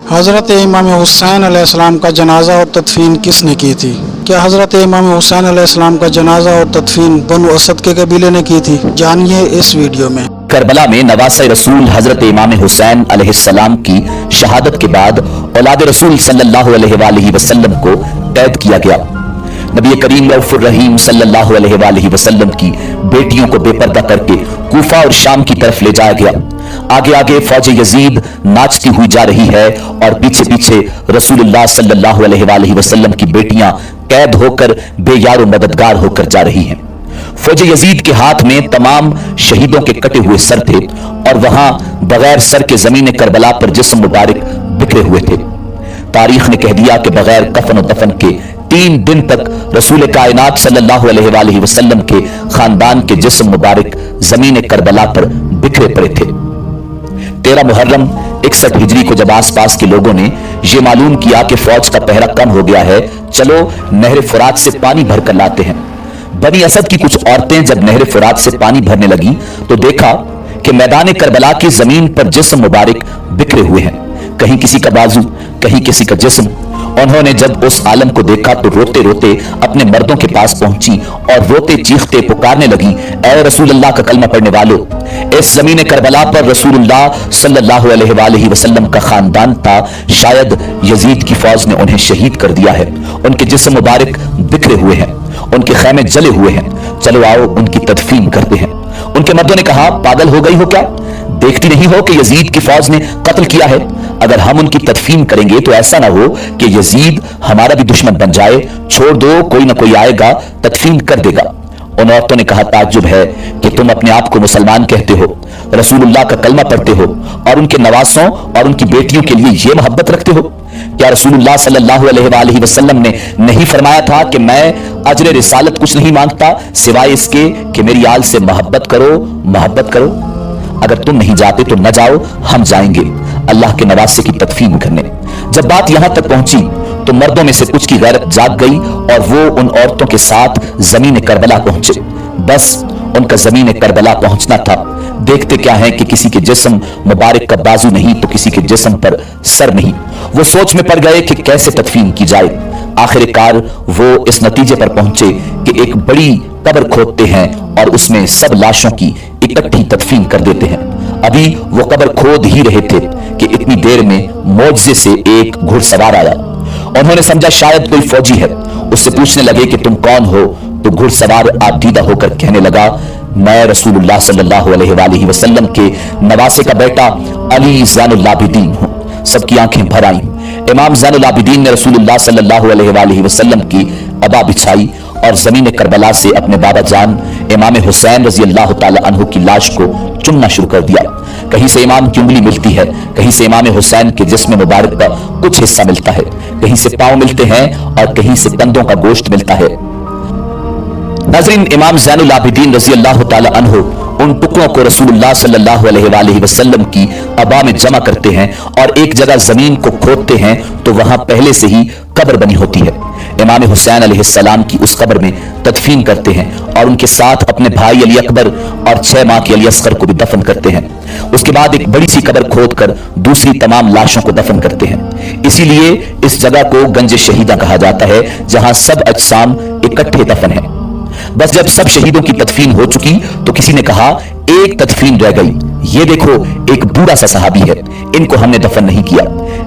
हज़रत इमाम हुसैन अलैहिस्सलाम का जनाजा और तदफीन किसने की थी? क्या हज़रत इमाम हुसैन अलैहिस्सलाम का जनाजा और तदफीन बनु असद के कबीले ने की थी? जानिए इस वीडियो में। करबला में नवासे रसूल हजरत इमाम हुसैन अलैहिस्सलाम की शहादत के बाद औलाद रसूल सल्लल्लाहु अलैहि वसल्लम को कैद किया गया। नबी करीम रऊफुर रहीम सल्लल्लाहु अलैहि वसल्लम की बेटियों को बेपर्दा करके कूफा और शाम की तरफ ले जाया गया। आगे आगे फौज यजीद नाचती हुई जा रही है और पीछे पीछे रसूलुल्लाह सल्लल्लाहु अलैहि वसल्लम की बेटियां कैद होकर बेयार और मददगार होकर जा रही हैं। फौज यजीद के हाथ में तमाम शहीदों के कटे हुए सर थे और वहां बगैर सर के जमीन करबला पर जिस्म मुबारक बिखरे हुए थे। तारीख ने कह दिया कि बगैर कफन और दफन के 3 दिन तक रसूल कायनात सल्लल्लाहु अलैहि वसल्लम के खानदान के जिस्म मुबारक जमीन करबला पर बिखरे पड़े थे। 13 मुहर्रम 61 हिजरी को जब आसपास के लोगों ने यह मालूम किया कि फौज का पहरा कम हो गया है, चलो नहर फुरात से पानी भरकर लाते हैं। बनी असद की कुछ औरतें जब नहर फुरात से पानी भरने लगी तो देखा कि मैदान करबला की जमीन पर जिस्म मुबारक बिखरे हुए हैं, कहीं किसी का बाजू, कहीं किसी का जिस्म। उन्होंने जब उस आलम को देखा तो रोते रोते अपने मर्दों के पास पहुंची और रोते चीखते पुकारने लगी, ऐ रसूलुल्लाह का कलमा पढ़ने वालों, इस जमीन करबला पर रसूलुल्लाह सल्लल्लाहु अलैहि वसल्लम का खानदान था, शायद यजीद की फौज ने उन्हें शहीद कर दिया है। उनके जिस्म मुबारक बिखरे हुए हैं, उनके खैमे जले हुए हैं, चलो आओ उनकी तदफीन करते हैं। उनके मर्दों ने कहा, पागल हो गई हो क्या? देखती नहीं हो कि यजीद की फौज ने कत्ल किया है? अगर हम उनकी तदफीन करेंगे तो ऐसा ना हो कि यजीद हमारा भी दुश्मन बन जाए। छोड़ दो, कोई ना कोई आएगा तदफीन कर देगा। उन औरतों ने कहा, ताज्जुब है कि तुम अपने आप को मुसलमान कहते हो, रसूलुल्लाह का कलमा पढ़ते हो और उनके नवासों और उनकी बेटियों के लिए यह मोहब्बत रखते हो। क्या रसूलुल्लाह सल्लल्लाहु अलैहि वसल्लम ने नहीं फरमाया था कि मैं अजर रिसालत कुछ नहीं मांगता सिवाय इसके कि मेरी आल से मोहब्बत करो। अगर तुम नहीं जाते तो न जाओ, हम जाएंगे अल्लाह के नवासे की तदफीन करने। जब बात यहां तक पहुंची तो मर्दों में से कुछ की गैरत जाग गई और वो उन औरतों के साथ जमीन करबला पहुंचे। बस उनका जमीन करबला पहुंचना था। देखते क्या है कि किसी के जिस्म मुबारक का बाजू नहीं तो किसी के जिस्म पर सर नहीं। वो सोच में पड़ गए कि कैसे तदफीन की जाए। आखिरकार वो इस नतीजे पर पहुंचे कि एक बड़ी कब्र खोदते हैं और उसमें सब लाशों की इकट्ठी तदफीन कर देते हैं। अभी वो कब्र खोद ही रहे थे कि इतनी देर में मौजे से एक घुड़सवार आया। उन्होंने समझा शायद कोई फौजी है। उससे पूछने लगे कि तुम कौन हो? तो घुड़सवार आदीदा होकर कहने लगा, मैं रसूलुल्लाह सल्लल्लाहु अलैहि वसल्लम के नवासे का बेटा अली ज़ैनुल आबिदीन हूं। सबकी आंखें भर आईं। इमाम ज़ैनुल आबिदीन ने रसूलुल्लाह सल्लल्लाहु अलैहि वसल्लम की अबा बिछाई और जमीन करबला से अपने बाबा जान इमाम हुसैन रजी अल्लाह ताला अन्हु की लाश को चुनना शुरू कर दिया। कहीं से इमाम की उंगली मिलती है, कहीं से इमाम हुसैन के जिस्म मुबारक का कुछ हिस्सा मिलता है, कहीं से पांव मिलते हैं और कहीं से कंधों का गोश्त मिलता है। नाज़रीन, इमाम ज़ैनुल आबिदीन रजी अल्लाह ताला अन्हु उन टुकड़ों को रसूलुल्लाह सल्लल्लाहु अलैहि वसल्लम की अबा में जमा करते हैं और एक जगह जमीन को खोदते हैं तो वहां पहले से ही कब्र बनी होती है। इमाम हुसैन अलैहिस्सलाम की उस कब्र में तदफीन करते हैं और उनके साथ अपने भाई अली अकबर और 6 माह के अली असगर को भी दफन करते हैं। उसके बाद एक बड़ी सी कब्र खोदकर दूसरी तमाम लाशों को दफन करते हैं। इसीलिए इस जगह को गंज शहीदा कहा जाता है, जहां सब अजसाम इकट्ठे दफन है। बस जब सब शहीदों की तदफीन हो चुकी तो किसी ने कहा, एक तदफीन रह गई। ये देखो, एक बूढ़ा सा सहाबी है, इनको हमने दफन नहीं किया।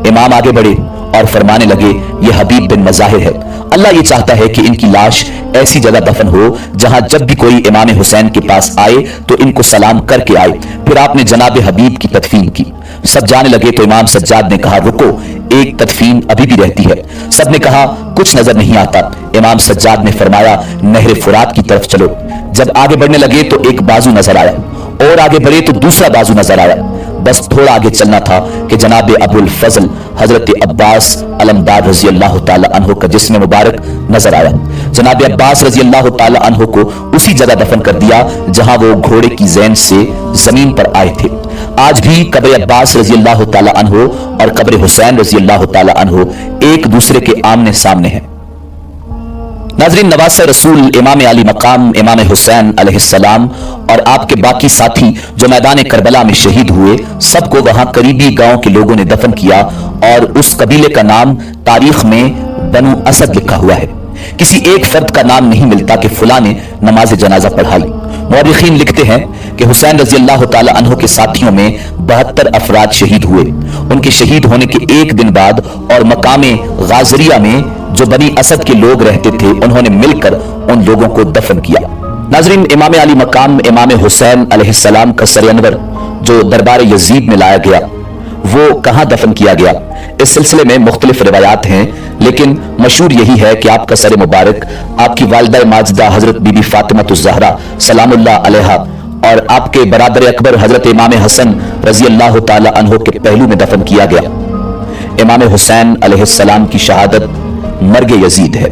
इमाम आगे बढ़े और फरमाने लगे, ये हबीब बिन मज़ाहिर है। अल्लाह ये चाहता है कि इनकी लाश ऐसी जगह दफन हो जहां जब भी कोई इमाम हुसैन के पास आए तो इनको सलाम करके आए। फिर आपने जनाब हबीब की तदफीन की। सब जाने लगे तो इमाम सज्जाद ने कहा, रुको, एक तदफीन अभी भी रहती है। सब ने कहा, कुछ नजर नहीं आता। इमाम सज्जाद ने फरमाया, नहर फुरात की तरफ चलो। जब आगे बढ़ने लगे तो एक बाजू नजर आया और आगे बढ़े तो दूसरा बाजू नजर आया। बस थोड़ा आगे चलना था कि जनाब अबुल फजल हजरत अब्बास अलमदार रजी अल्लाह ताला अन्हु का जिस्म मुबारक नजर आया। जनाब अब्बास रजी अल्लाह ताला अन्हु को उसी जगह दफन कर दिया जहां वो घोड़े की ज़ैन से जमीन पर आए थे। आज भी कब्र अब्बास रजी अल्लाह ताला अन्हु और कब्र हुसैन रजी अल्लाह ताला अन्हु एक दूसरे के आमने सामने हैं। नाजरीन, नवासे रसूल इमाम अली मकाम इमाम हुसैन अलैहिस्सलाम और आपके बाकी साथी जो मैदान करबला में शहीद हुए, सबको वहां करीबी गांव के लोगों ने दफन किया और उस कबीले का नाम तारीख में बनु असद लिखा हुआ है। किसी एक फर्द का नाम नहीं मिलता कि फुला ने नमाज जनाजा पढ़ाई। मौरिखीन लिखते हैं कि हुसैन रजी अल्लाह ताला अन्हु के साथियों में 72 अफराद शहीद हुए। उनके शहीद होने के एक दिन बाद और मकामे गाजरिया में जो बनी असद के लोग रहते थे, उन्होंने मिलकर उन लोगों को दफन किया। नाजरीन, इमाम अली मकाम इमाम हुसैन अलैहिस्सलाम का सर अनवर जो दरबार यजीद में लाया गया, वो कहां दफन किया गया, इस सिलसिले में मुख्तलिफ रिवायात हैं, लेकिन मशहूर यही है कि आपका सर मुबारक आपकी वालिदा माजिदा हजरत बीबी फातिमातुज़ ज़हरा सलामुल्लाह अलैहा और आपके बरादर अकबर हजरत इमाम हसन रजी अल्लाह ताला अन्हु के पहलू में दफन किया गया। इमाम हुसैन अलैहिस्सलाम की शहादत मर्ग यजीद है।